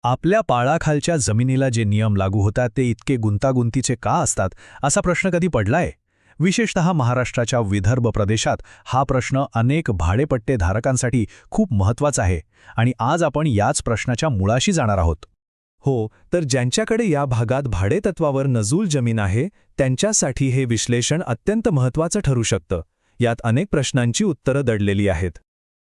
आपल्या पाळाखालच्या जमिनीला जे नियम लागू होतात ते इतके गुंतागुंतीचे का असतात असा प्रश्न कधी पडलाय? विशेषतः महाराष्ट्राच्या विदर्भ प्रदेशात हा प्रश्न अनेक भाडेपट्टेधारकांसाठी खूप महत्त्वाचा आहे आणि आज आपण याच प्रश्नाच्या मुळाशी जाणार आहोत. हो, तर ज्यांच्याकडे या भागात भाडेतत्वावर नजूल जमीन आहे त्यांच्यासाठी हे विश्लेषण अत्यंत महत्त्वाचं ठरू शकतं. यात अनेक प्रश्नांची उत्तरं दडलेली आहेत.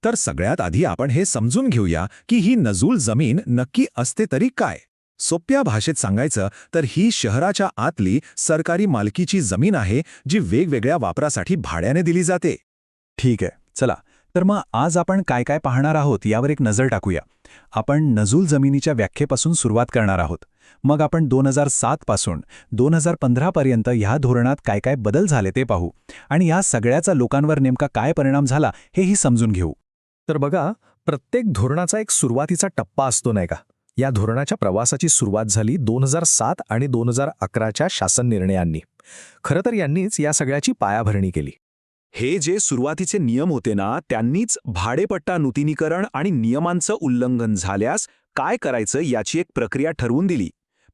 तर सगळ्यात आधी आपण हे समजून घेऊया की ही नजूल जमीन नक्की असते तरी काय. सोप्या भाषेत सांगायचं तर ही शहराच्या आतली सरकारी मालकीची जमीन आहे जी वेगवेगळ्या वापरासाठी भाड्याने दिली जाते. ठीक आहे, चला तर मग आज आपण काय काय पाहणार आहोत यावर एक नजर टाकूया. आपण नजूल जमिनीच्या व्याख्येपासून सुरुवात करणार आहोत. मग आपण 2007 पासून 2015 पर्यंत ह्या धोरणात काय काय बदल झाले ते पाहू आणि या सगळ्याचा लोकांवर नेमका काय परिणाम झाला हेही समजून घेऊ. तर बघा, प्रत्येक धोरणाचा एक सुरुवातीचा टप्पा असतो नाही का. या धोरणाच्या प्रवासाची सुरुवात झाली 2007 आणि 2011च्या शासन निर्णयांनी. खरं तर यांनीच या सगळ्याची पायाभरणी केली. हे जे सुरुवातीचे नियम होते ना, त्यांनीच भाडेपट्टा नूतनीकरण आणि नियमांचं उल्लंघन झाल्यास काय करायचं याची एक प्रक्रिया ठरवून दिली.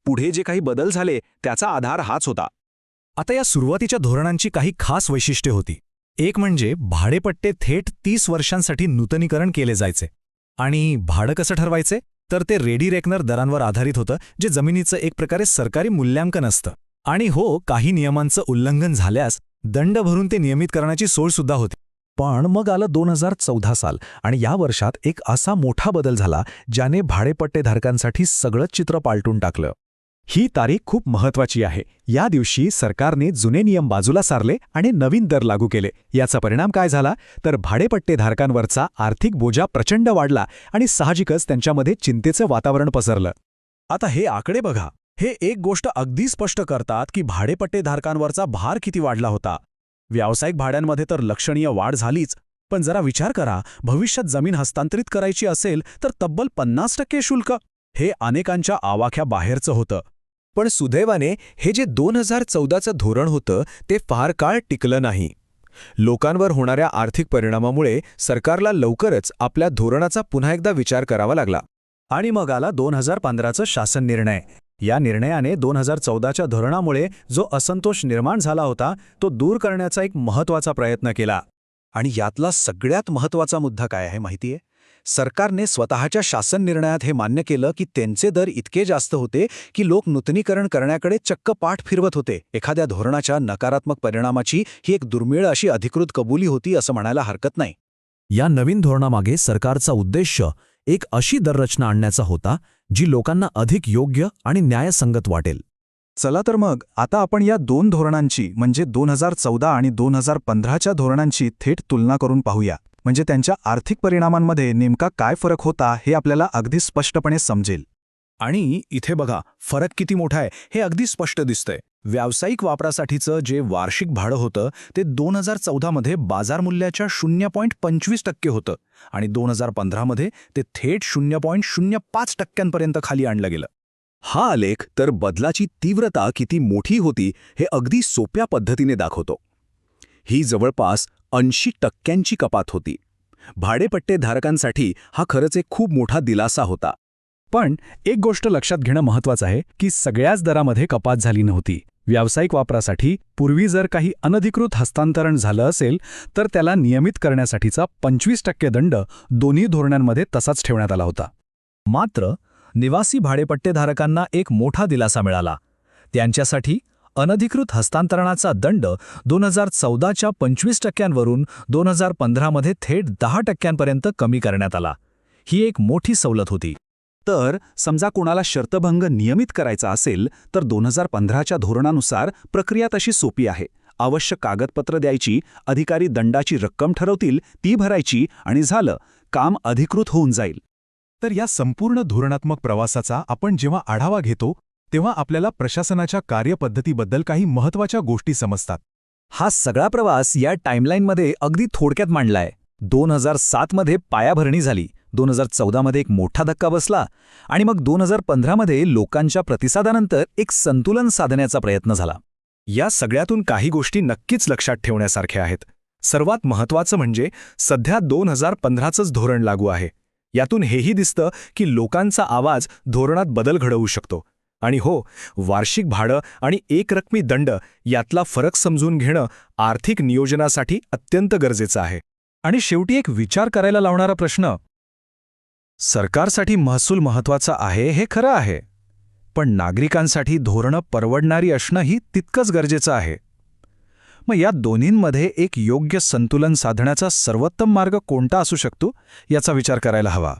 पुढे जे काही बदल झाले त्याचा आधार हाच होता. आता या सुरुवातीच्या धोरणांची काही खास वैशिष्ट्ये होती. एक म्हणजे भाडेपट्टे थेट 30 वर्षांसाठी नूतनीकरण केले जायचे. आणि भाडं कसं ठरवायचे तर ते रेडी रेकनर दरांवर आधारित होतं, जे जमिनीचं एक प्रकारे सरकारी मूल्यांकन असतं. आणि हो, काही नियमांचं उल्लंघन झाल्यास दंड भरून ते नियमित करण्याची सोयसुद्धा होती. पण मग आलं 2014 साल आणि या वर्षात एक असा मोठा बदल झाला ज्याने भाडेपट्टेधारकांसाठी सगळंच चित्र पालटून टाकलं. ही तारीख खूप महत्त्वाची आहे. या दिवशी सरकारने जुने नियम बाजूला सारले आणि नवीन दर लागू केले. याचा परिणाम काय झाला तर भाडेपट्टेधारकांवरचा आर्थिक बोजा प्रचंड वाढला आणि साहजिकच त्यांच्यामध्ये चिंतेचं वातावरण पसरलं. आता हे आकडे बघा. हे एक गोष्ट अगदी स्पष्ट करतात की भाडेपट्टेधारकांवरचा भार किती वाढला होता. व्यावसायिक भाड्यांमध्ये तर लक्षणीय वाढ झालीच, पण जरा विचार करा, भविष्यात जमीन हस्तांतरित करायची असेल तर तब्बल 50% शुल्क. हे अनेकांच्या आवाक्या बाहेरचं होतं. पण सुदैवाने हे जे 2014चं धोरण होतं ते फार काळ टिकलं नाही. लोकांवर होणाऱ्या आर्थिक परिणामामुळे सरकारला लवकरच आपल्या धोरणाचा पुन्हा एकदा विचार करावा लागला. आणि मग आला 2015चं शासन निर्णय. या निर्णयाने 2014च्या धोरणामुळे जो असंतोष निर्माण झाला होता तो दूर करण्याचा एक महत्त्वाचा प्रयत्न केला. आणि यातला सगळ्यात महत्त्वाचा मुद्दा काय आहे माहितीये? सरकारने स्वतःच्या शासन निर्णयात हे मान्य केलं की त्यांचे दर इतके जास्त होते की लोक नूतनीकरण करण्याकडे चक्क पाठ फिरवत होते. एखाद्या धोरणाच्या नकारात्मक परिणामाची ही एक दुर्मिळ अशी अधिकृत कबुली होती असं म्हणायला हरकत नाही. या नवीन धोरणामागे सरकारचा उद्देश एक अशी दररचना आणण्याचा होता जी लोकांना अधिक योग्य आणि न्यायसंगत वाटेल. चला तर मग आता आपण या दोन धोरणांची म्हणजे 2014 आणि 2015च्या धोरणांची थेट तुलना करून पाहूया. म्हणजे त्यांच्या आर्थिक परिणामांमध्ये नेमका काय फरक होता हे आपल्याला अगदी स्पष्टपणे समजेल. आणि इथे बघा, फरक किती मोठा आहे हे अगदी स्पष्ट दिसतंय. व्यावसायिक वापरासाठीचं जे वार्षिक भाडं होतं ते 2014मध्ये बाजार मूल्याच्या 0.25% होतं आणि 2015मध्ये ते थेट 0.05% खाली आणलं गेलं. हा आलेख तर बदलाची तीव्रता किती मोठी होती हे अगदी सोप्या पद्धतीने दाखवतो. ही जवळपास 80% कपात होती. भाडेपट्टेधारकांसाठी हा खरंच एक खूप मोठा दिलासा होता. पण एक गोष्ट लक्षात घेणं महत्त्वाचं आहे की सगळ्याच दरामध्ये कपात झाली नव्हती. व्यावसायिक वापरासाठी पूर्वी जर काही अनधिकृत हस्तांतरण झालं असेल तर त्याला नियमित करण्यासाठीचा 25% दंड दोन्ही धोरणांमध्ये तसाच ठेवण्यात आला होता. मात्र निवासी भाडेपट्टेधारकांना एक मोठा दिलासा मिळाला. त्यांच्यासाठी अनधिकृत हस्तांतरणाचा दंड 2014च्या 25%वरून 2015मध्ये थेट 10%पर्यंत कमी करण्यात आला. ही एक मोठी सवलत होती. तर समजा कोणाला शर्तभंग नियमित करायचा असेल तर 2015च्या धोरणानुसार प्रक्रिया तशी सोपी आहे. आवश्यक कागदपत्र द्यायची, अधिकारी दंडाची रक्कम ठरवतील, ती भरायची आणि झालं, काम अधिकृत होऊन जाईल. तर या संपूर्ण धोरणात्मक प्रवासाचा आपण जेव्हा आढावा घेतो तेव्हा आपल्याला प्रशासनाच्या कार्यपद्धतीबद्दल काही महत्त्वाच्या गोष्टी समजतात. हा सगळा प्रवास या टाईमलाईनमध्ये अगदी थोडक्यात मांडलाय. 2007मध्ये पायाभरणी झाली, 2014मध्ये एक मोठा धक्का बसला आणि मग 2015मध्ये लोकांच्या प्रतिसादानंतर एक संतुलन साधण्याचा प्रयत्न झाला. या सगळ्यातून काही गोष्टी नक्कीच लक्षात ठेवण्यासारख्या आहेत. सर्वात महत्त्वाचं म्हणजे सध्या 2015चंच धोरण लागू आहे. यातून हेही दिसतं की लोकांचा आवाज धोरणात बदल घडवू शकतो. आणि हो, वार्षिक भाडं आणि एकरकमी दंड यातला फरक समजून घेणं आर्थिक नियोजनासाठी अत्यंत गरजेचं आहे. आणि शेवटी एक विचार करायला लावणारा प्रश्न. सरकारसाठी महसूल महत्वाचा आहे हे खरं आहे, पण नागरिकांसाठी धोरणं परवडणारी असणंही तितकंच गरजेचं आहे. मग या दोन्हींमध्ये एक योग्य संतुलन साधण्याचा सर्वोत्तम मार्ग कोणता असू शकतो याचा विचार करायला हवा.